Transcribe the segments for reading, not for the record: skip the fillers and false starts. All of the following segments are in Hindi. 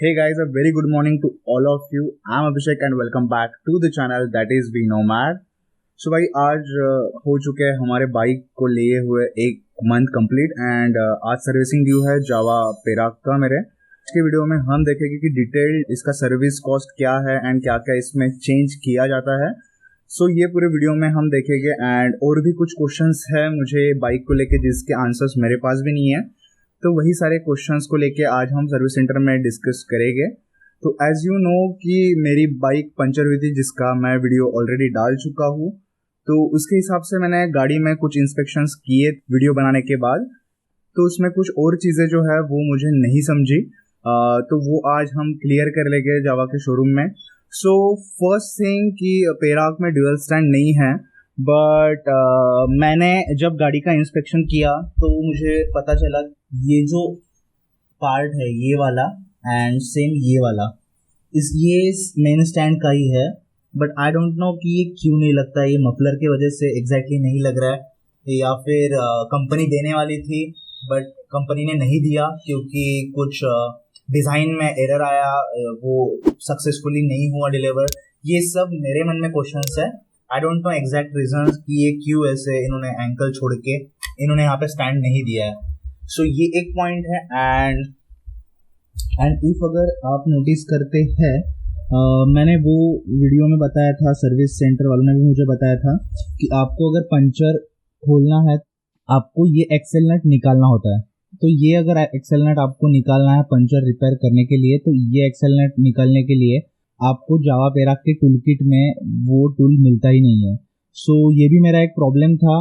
Hey guys, a very good morning to all of you. I'm Abhishek and welcome back to the channel that is We Nomad. So भाई आज हो चुके हैं हमारे बाइक को लिए हुए एक मंथ कंप्लीट एंड आज सर्विसिंग ड्यू है जावा पेराक का मेरे। आज के वीडियो में हम देखेंगे कि डिटेल इसका सर्विस कॉस्ट क्या है एंड क्या क्या इसमें चेंज किया जाता है। सो ये पूरे वीडियो में हम देखेंगे एंड और भी कुछ क्वेश्चंस है मुझे बाइक को लेके जिसके आंसर्स मेरे पास भी नहीं है, तो वही सारे क्वेश्चंस को लेके आज हम सर्विस सेंटर में डिस्कस करेंगे। तो एज यू नो कि मेरी बाइक पंचर हुई थी जिसका मैं वीडियो ऑलरेडी डाल चुका हूँ, तो उसके हिसाब से मैंने गाड़ी में कुछ इंस्पेक्शंस किए वीडियो बनाने के बाद, तो उसमें कुछ और चीज़ें जो है वो मुझे नहीं समझी, तो वो आज हम क्लियर कर लेंगे जावा के शोरूम में। सो फर्स्ट थिंग कि पेराक में ड्यूअल स्टैंड नहीं है, बट मैंने जब गाड़ी का इंस्पेक्शन किया तो मुझे पता चला ये जो पार्ट है ये वाला एंड सेम ये वाला ये मेन स्टैंड का ही है, बट आई डोंट नो कि ये क्यों नहीं लगता। ये मफलर की वजह से एग्जैक्टली नहीं लग रहा है या फिर कंपनी देने वाली थी बट कंपनी ने नहीं दिया क्योंकि कुछ डिज़ाइन में एरर आया, वो सक्सेसफुली नहीं हुआ डिलीवर। ये सब मेरे मन में क्वेश्चंस है। I don't know exact reasons कि ये क्यों ऐसे इन्होंने एंकल छोड़ के इन्होंने यहाँ पे स्टैंड नहीं दिया है। सो ये एक पॉइंट है। एंड इफ अगर आप नोटिस करते हैं, मैंने वो वीडियो में बताया था, सर्विस सेंटर वालों ने भी मुझे बताया था कि आपको अगर पंचर खोलना है आपको ये एक्सेल नट निकालना होता है। तो ये अगर एक्सेल नट आपको निकालना है पंचर रिपेयर करने के लिए, तो ये एक्सेल नट निकालने के लिए आपको जावा पेराक के टूल किट में वो टूल मिलता ही नहीं है। सो ये भी मेरा एक प्रॉब्लम था,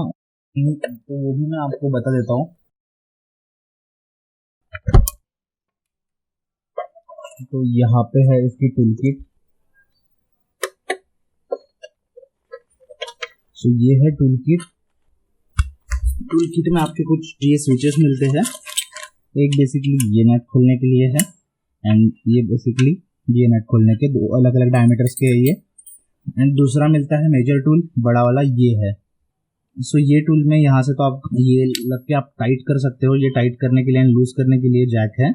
तो वो भी मैं आपको बता देता हूँ। तो यहाँ पे है इसकी टूल किट। सो ये है टूल किट। टूल किट में आपके कुछ ये स्विचेस मिलते हैं। एक बेसिकली ये नट खोलने के लिए है एंड ये बेसिकली ये नट खोलने के दो अलग अलग डायमीटर्स के ये, एंड दूसरा मिलता है मेजर टूल, बड़ा वाला ये है। सो ये टूल में यहाँ से तो आप ये लग के आप टाइट कर सकते हो। ये टाइट करने के लिए एंड लूज करने के लिए जैक है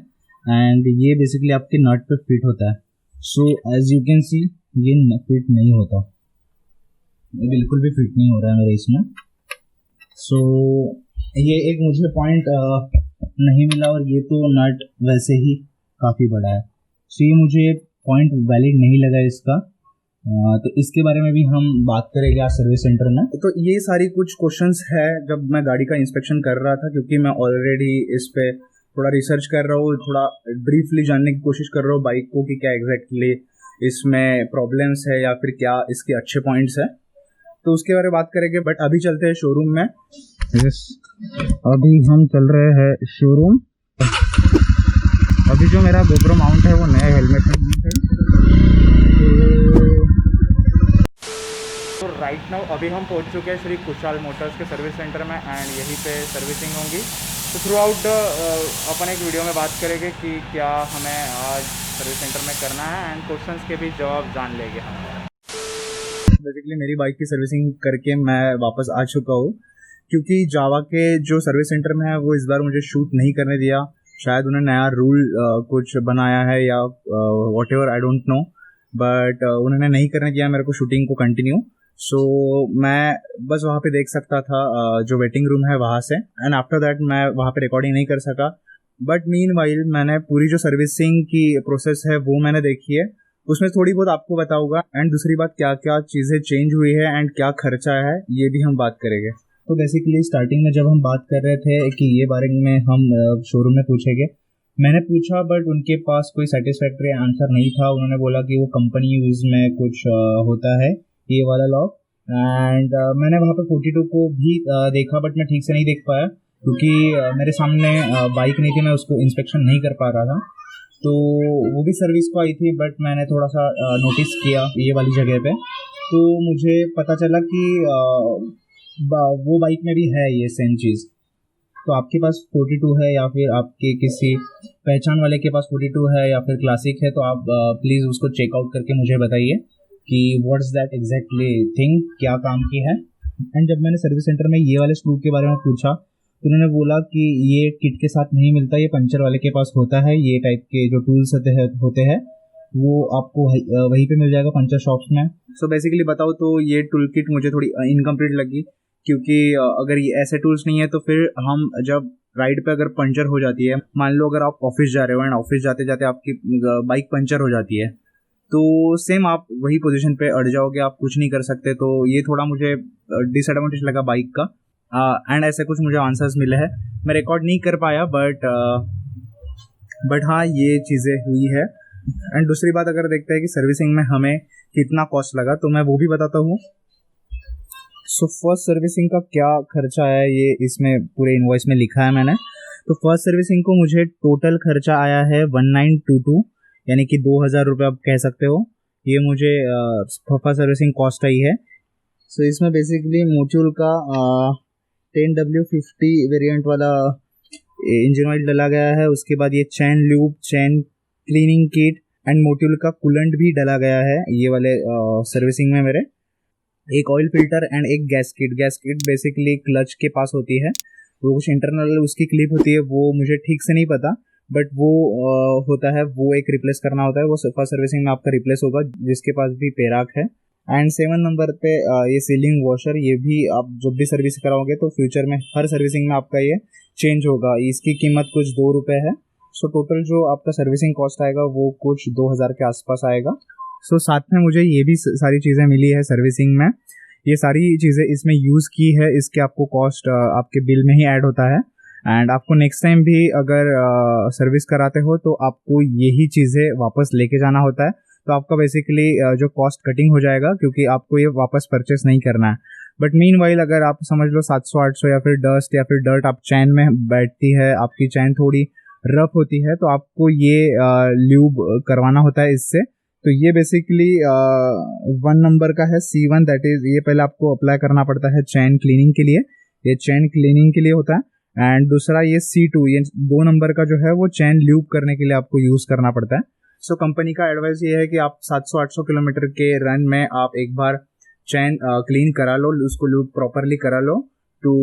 एंड ये बेसिकली आपके नट पे फिट होता है। So as you can see ये फिट नहीं होता, ये बिल्कुल भी फिट नहीं हो रहा है मेरे इसमें। सो ये एक मुझे पॉइंट नहीं मिला और ये तो नट वैसे ही काफ़ी बड़ा है। सो ये मुझे पॉइंट वैलिड नहीं लगा इसका। तो इसके बारे में भी हम बात करेंगे आज सर्विस सेंटर में। तो ये सारी कुछ क्वेश्चंस है जब मैं गाड़ी का इंस्पेक्शन कर रहा था, क्योंकि मैं ऑलरेडी इस पे थोड़ा रिसर्च कर रहा हूँ, थोड़ा ब्रीफली जानने की कोशिश कर रहा हूँ बाइक को कि क्या एग्जैक्टली इसमें प्रॉब्लम्स है या फिर क्या इसके अच्छे पॉइंट्स है, तो उसके बारे में बात करेंगे। बट अभी चलते हैं शोरूम में। अभी हम चल रहे हैं शोरूम। अभी जो मेरा गोप्रो माउंट है वो नया हेलमेट है। तो राइट नाउ अभी हम पहुंच चुके हैं श्री कुशाल मोटर्स के सर्विस सेंटर में एंड यहीं पे सर्विसिंग होंगी। तो थ्रू आउट अपन एक वीडियो में बात करेंगे कि क्या हमें आज सर्विस सेंटर में करना है एंड क्वेश्चंस के भी जवाब जान लेंगे हम। बेसिकली मेरी बाइक की सर्विसिंग करके मैं वापस आ चुका हूँ, क्योंकि जावा के जो सर्विस सेंटर में है वो इस बार मुझे शूट नहीं करने दिया। शायद उन्हें नया रूल कुछ बनाया है या what ever, I don't know, but उन्होंने नहीं करने दिया मेरे को शूटिंग को कंटिन्यू। सो मैं बस वहाँ पे देख सकता था जो वेटिंग रूम है वहाँ से, एंड आफ्टर दैट मैं वहाँ पे रिकॉर्डिंग नहीं कर सका। बट मीनवाइल मैंने पूरी जो सर्विसिंग की प्रोसेस है वो मैंने देखी है, उसमें थोड़ी बहुत आपको बताऊंगा। एंड दूसरी बात क्या क्या चीज़ें चेंज हुई है एंड क्या खर्चा है ये भी हम बात करेंगे। तो बेसिकली स्टार्टिंग में जब हम बात कर रहे थे कि ये बारे में हम शोरूम में पूछेंगे, मैंने पूछा बट उनके पास कोई सेटिस्फैक्ट्री आंसर नहीं था। उन्होंने बोला कि वो कंपनी यूज़ में कुछ होता है ये वाला लॉक। एंड मैंने वहाँ पे 42 को भी देखा बट मैं ठीक से नहीं देख पाया क्योंकि मेरे सामने बाइक नहीं थी, मैं उसको इंस्पेक्शन नहीं कर पा रहा था। तो वो भी सर्विस को आई थी बट मैंने थोड़ा सा नोटिस किया ये वाली जगह पे, तो मुझे पता चला कि वो बाइक में भी है ये सेम चीज़। तो आपके पास 42 है या फिर आपके किसी पहचान वाले के पास 42 है या फिर क्लासिक है, तो आप प्लीज़ उसको चेकआउट करके मुझे बताइए कि व्हाट्स दैट एग्जैक्टली थिंग, क्या काम की है। एंड जब मैंने सर्विस सेंटर में ये वाले स्क्रू के बारे में पूछा तो उन्होंने बोला कि ये किट के साथ नहीं मिलता, ये पंचर वाले के पास होता है, ये टाइप के जो टूल्स होते हैं वो आपको वहीं पे मिल जाएगा पंचर शॉप्स में। सो बेसिकली बताओ तो ये टूल किट मुझे थोड़ी इनकम्प्लीट लगी, क्योंकि अगर ये ऐसे टूल्स नहीं है तो फिर हम जब राइड पे अगर पंचर हो जाती है, मान लो अगर आप ऑफिस जा रहे हो एंड ऑफिस जाते जाते आपकी बाइक पंचर हो जाती है, तो सेम आप वही पोजीशन पे अड़ जाओगे, आप कुछ नहीं कर सकते। तो ये थोड़ा मुझे डिसएडवांटेज लगा बाइक का। एंड ऐसे कुछ मुझे आंसर्स मिले हैं, मैं रिकॉर्ड नहीं कर पाया, बट हाँ ये चीज़ें हुई है। एंड दूसरी बात अगर देखते हैं कि सर्विसिंग में हमें कितना कॉस्ट लगा, तो मैं वो भी बताता हूँ। सो फर्स्ट सर्विसिंग का क्या खर्चा है ये इसमें पूरे इनवॉइस में लिखा है मैंने। तो फर्स्ट सर्विसिंग को मुझे टोटल खर्चा आया है 1922, यानी कि 2000 रुपये आप कह सकते हो। ये मुझे फर्स्ट सर्विसिंग कॉस्ट आई है। सो इसमें बेसिकली मोटूल का 10W50 वेरिएंट वाला इंजन ऑयल डला गया है। उसके बाद ये chain lube, chain cleaning kit and Motul का कूलेंट भी डला गया है ये वाले सर्विसिंग में मेरे। एक ऑयल फिल्टर एंड एक गैस किट बेसिकली क्लच के पास होती है, वो कुछ इंटरनल उसकी क्लिप होती है, वो मुझे ठीक से नहीं पता, बट वो होता है, वो एक रिप्लेस करना होता है, वो फर्स्ट सर्विसिंग में आपका रिप्लेस होगा जिसके पास भी पेराक है। एंड 7 नंबर पे ये सीलिंग वॉशर, ये भी आप जब भी सर्विस कराओगे तो फ्यूचर में हर सर्विसिंग में आपका ये चेंज होगा। इसकी कीमत कुछ 2 रुपये है। सो टोटल जो आपका सर्विसिंग कॉस्ट आएगा वो कुछ 2000 के आसपास आएगा। सो साथ में मुझे ये भी सारी चीज़ें मिली है सर्विसिंग में, ये सारी चीज़ें इसमें यूज़ की है, इसके आपको कॉस्ट आपके बिल में ही ऐड होता है। एंड आपको नेक्स्ट टाइम भी अगर सर्विस कराते हो तो आपको यही चीज़ें वापस लेके जाना होता है, तो आपका बेसिकली जो कॉस्ट कटिंग हो जाएगा, क्योंकि आपको ये वापस परचेस नहीं करना है। बट मीनवाइल अगर आप समझ लो 700-800 या फिर डस्ट या फिर डर्ट आप चैन में बैठती है, आपकी चैन थोड़ी रफ होती है, तो आपको ये ल्यूब करवाना होता है इससे। तो ये बेसिकली 1 नंबर का है C1, दैट इज ये पहले आपको अप्लाई करना पड़ता है चैन क्लीनिंग के लिए, ये चैन क्लीनिंग के लिए होता है। एंड दूसरा ये C2, ये 2 नंबर का जो है वो चैन ल्यूब करने के लिए आपको यूज़ करना पड़ता है। सो कंपनी का एडवाइस ये है कि आप 700-800 किलोमीटर के रन में आप एक बार चैन क्लीन करा लो, उसको लूप प्रॉपरली करा लो to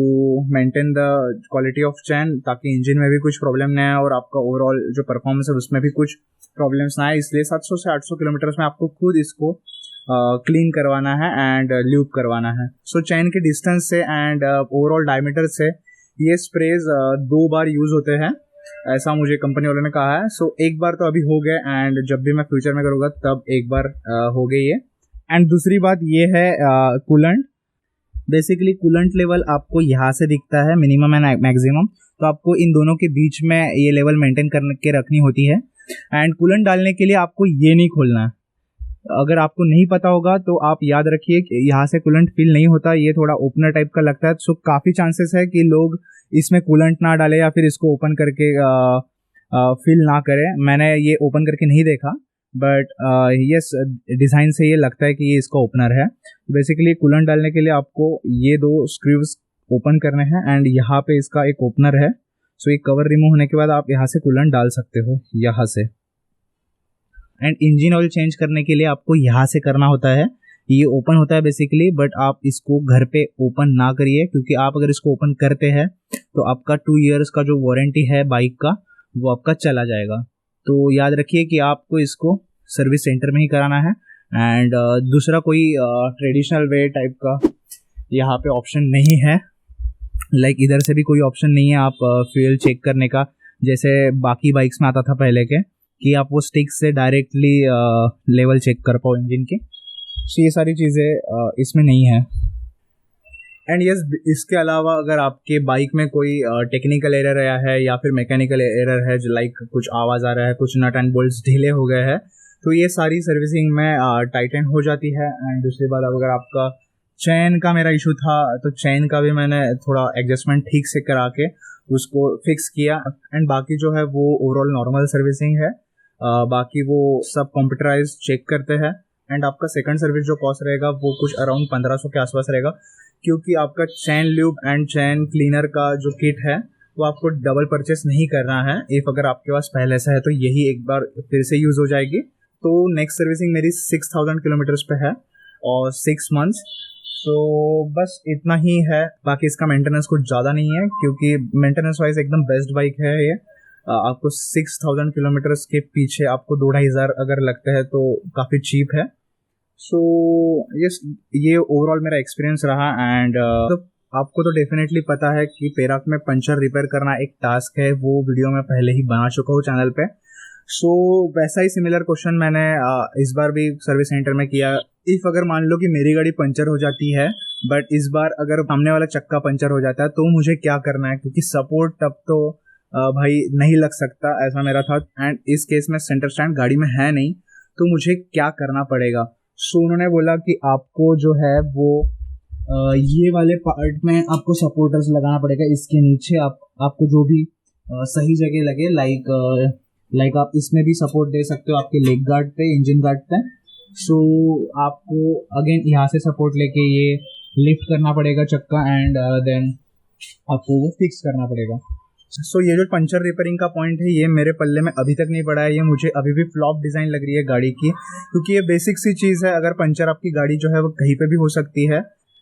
maintain the quality of chain, ताकि इंजन में भी कुछ प्रॉब्लम ना आए और आपका ओवरऑल जो परफॉर्मेंस है उसमें भी कुछ प्रॉब्लम्स ना आए। इसलिए 700 से 800 किलोमीटर में आपको खुद इसको क्लीन करवाना है एंड लूप करवाना है। सो चैन के डिस्टेंस से एंड ओवरऑल डायमीटर से ये स्प्रेज 2 बार यूज़ होते हैं, ऐसा मुझे कंपनी वालों ने कहा है। सो एक बार तो अभी हो गए एंड जब भी मैं फ्यूचर में करूँगा तब एक बार हो गई ये। एंड दूसरी बात ये है कूलेंट, बेसिकली कूलेंट लेवल आपको यहाँ से दिखता है मिनिमम एंड मैक्सिमम, तो आपको इन दोनों के बीच में ये लेवल मेंटेन करके रखनी होती है। एंड कूलेंट डालने के लिए आपको ये नहीं खोलना है, अगर आपको नहीं पता होगा तो आप याद रखिए कि यहाँ से कूलेंट फिल नहीं होता, ये थोड़ा ओपनर टाइप का लगता है। सो काफ़ी चांसेस है कि लोग इसमें कूलेंट ना डाले या फिर इसको ओपन करके फिल ना करें। मैंने ये ओपन करके नहीं देखा, बट यस डिज़ाइन से ये लगता है कि ये इसका ओपनर है। बेसिकली कूलेंट डालने के लिए आपको ये 2 स्क्रूज ओपन करने हैं एंड यहाँ पे इसका एक ओपनर है। सो ये कवर रिमूव होने के बाद आप यहाँ से कूलेंट डाल सकते हो यहाँ से। एंड इंजन ऑयल चेंज करने के लिए आपको यहाँ से करना होता है, ये ओपन होता है बेसिकली, बट आप इसको घर पे ओपन ना करिए, क्योंकि आप अगर इसको ओपन करते हैं तो आपका 2 इयर्स का जो वारंटी है बाइक का वो आपका चला जाएगा। तो याद रखिए कि आपको इसको सर्विस सेंटर में ही कराना है। एंड दूसरा कोई ट्रेडिशनल वे टाइप का यहाँ पे ऑप्शन नहीं है, लाइक इधर से भी कोई ऑप्शन नहीं है आप फ्यूल चेक करने का, जैसे बाकी बाइक्स में आता था पहले के कि आप वो स्टिक से डायरेक्टली लेवल चेक कर पाओ इंजन के। सो ये सारी चीज़ें इसमें नहीं है। एंड यस इसके अलावा अगर आपके बाइक में कोई टेक्निकल एरर आया है या फिर मैकेनिकल एरर है, जो लाइक कुछ आवाज़ आ रहा है, कुछ नट एंड बोल्ट्स ढीले हो गए हैं, तो ये सारी सर्विसिंग में टाइटन हो जाती है। एंड दूसरी बात, अगर आपका चैन का मेरा इशू था तो चैन का भी मैंने थोड़ा एडजस्टमेंट ठीक से करा के उसको फिक्स किया। एंड बाकी जो है वो ओवरऑल नॉर्मल सर्विसिंग है, बाकी वो सब कंप्यूटराइज चेक करते हैं। एंड आपका सेकंड सर्विस जो कॉस्ट रहेगा वो कुछ अराउंड 1500 के आसपास रहेगा, क्योंकि आपका चैन ल्यूब एंड चैन क्लीनर का जो किट है वो आपको डबल परचेस नहीं करना है। इफ़ अगर आपके पास पहले से है तो यही एक बार फिर से यूज़ हो जाएगी। तो नेक्स्ट सर्विसिंग मेरी 6000 किलोमीटर्स पे है और 6 मंथ्स। सो बस इतना ही है, बाकी इसका मेंटेनेंस कुछ ज़्यादा नहीं है क्योंकि मेंटेनेंस वाइज एकदम बेस्ट बाइक है ये। आपको 6000 किलोमीटर्स के पीछे आपको 2-2.5 अगर लगता है तो काफ़ी चीप है। सो यस, ये ओवरऑल मेरा एक्सपीरियंस रहा। एंड तो आपको तो डेफिनेटली पता है कि पेराक में पंचर रिपेयर करना एक टास्क है, वो वीडियो मैं पहले ही बना चुका हूँ चैनल पे। सो वैसा ही सिमिलर क्वेश्चन मैंने इस बार भी सर्विस सेंटर में किया। इफ़ अगर मान लो कि मेरी गाड़ी पंचर हो जाती है बट इस बार अगर सामने वाला चक्का पंचर हो जाता है तो मुझे क्या करना है, क्योंकि सपोर्ट तब तो भाई नहीं लग सकता, ऐसा मेरा था। एंड इस केस में सेंटर स्टैंड गाड़ी में है नहीं, तो मुझे क्या करना पड़ेगा। सो उन्होंने बोला कि आपको जो है वो ये वाले पार्ट में आपको सपोर्टर्स लगाना पड़ेगा, इसके नीचे आपको जो भी सही जगह लगे, लाइक आप इसमें भी सपोर्ट दे सकते हो आपके लेग गार्ड पे, इंजन गार्ड पे। सो आपको अगेन यहाँ से सपोर्ट लेके ये लिफ्ट करना पड़ेगा चक्का, एंड देन आपको वो फिक्स करना पड़ेगा। सो ये जो पंचर रिपेयरिंग का पॉइंट है ये मेरे पल्ले में अभी तक नहीं पड़ा है, ये मुझे अभी भी फ्लॉप डिज़ाइन लग रही है गाड़ी की, क्योंकि ये बेसिक सी चीज़ है। अगर पंचर आपकी गाड़ी जो है वो कहीं पे भी हो सकती है,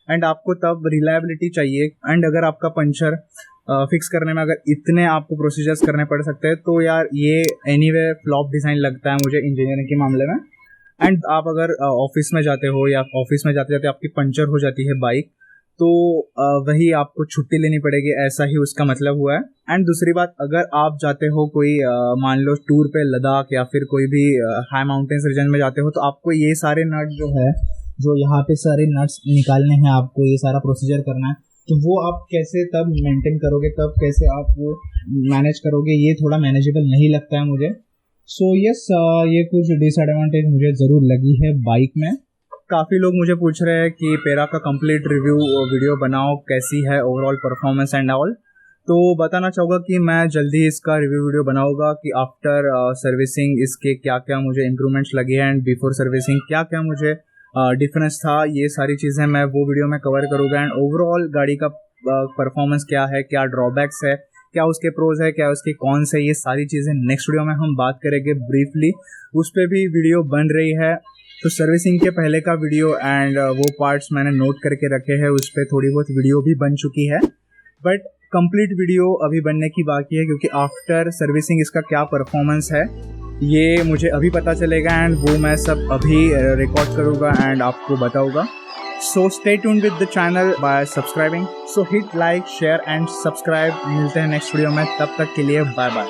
एंड आपको तब रिलायबिलिटी चाहिए। एंड अगर आपका पंचर फिक्स करने में अगर इतने आपको प्रोसीजर्स करने पड़ सकते हैं तो यार ये एनीवे फ्लॉप डिज़ाइन लगता है मुझे इंजीनियरिंग के मामले में। एंड आप अगर ऑफिस में जाते हो या ऑफिस में जाते जाते आपकी पंचर हो जाती है बाइक, तो वही आपको छुट्टी लेनी पड़ेगी, ऐसा ही उसका मतलब हुआ है। एंड दूसरी बात, अगर आप जाते हो कोई मान लो टूर पे लद्दाख या फिर कोई भी हाई माउंटेन्स रीजन में जाते हो, तो आपको ये सारे नट जो है, जो यहाँ पे सारे नट्स निकालने हैं, आपको ये सारा प्रोसीजर करना है, तो वो आप कैसे तब मेंटेन करोगे, तब कैसे आप वो मैनेज करोगे, ये थोड़ा मैनेजेबल नहीं लगता है मुझे। सो यस, ये कुछ डिसएडवांटेज मुझे ज़रूर लगी है बाइक में। काफ़ी लोग मुझे पूछ रहे हैं कि पेरा का कंप्लीट रिव्यू वीडियो बनाओ, कैसी है ओवरऑल परफॉर्मेंस एंड ऑल। तो बताना चाहूँगा कि मैं जल्दी इसका रिव्यू वीडियो बनाऊँगा कि आफ्टर सर्विसिंग इसके क्या क्या मुझे इम्प्रूवमेंट्स लगे हैं, एंड बिफोर सर्विसिंग क्या क्या मुझे डिफरेंस था। ये सारी चीज़ें मैं वो वीडियो में कवर करूँगा। एंड ओवरऑल गाड़ी का परफॉर्मेंस क्या है, क्या ड्रॉबैक्स है, क्या उसके प्रोज है, क्या उसके कॉन्स है, ये सारी चीज़ें नेक्स्ट वीडियो में हम बात करेंगे ब्रीफली। उस पर भी वीडियो बन रही है, तो सर्विसिंग के पहले का वीडियो एंड वो पार्ट्स मैंने नोट करके रखे हैं, उस पर थोड़ी बहुत वीडियो भी बन चुकी है, बट कंप्लीट वीडियो अभी बनने की बाकी है, क्योंकि आफ्टर सर्विसिंग इसका क्या परफॉर्मेंस है ये मुझे अभी पता चलेगा, एंड वो मैं सब अभी रिकॉर्ड करूँगा एंड आपको बताऊँगा। So stay tuned with the channel bye subscribing. So hit like, share and subscribe. मिलते हैं नेक्स्ट वीडियो में, तब तक के लिए बाय बाय।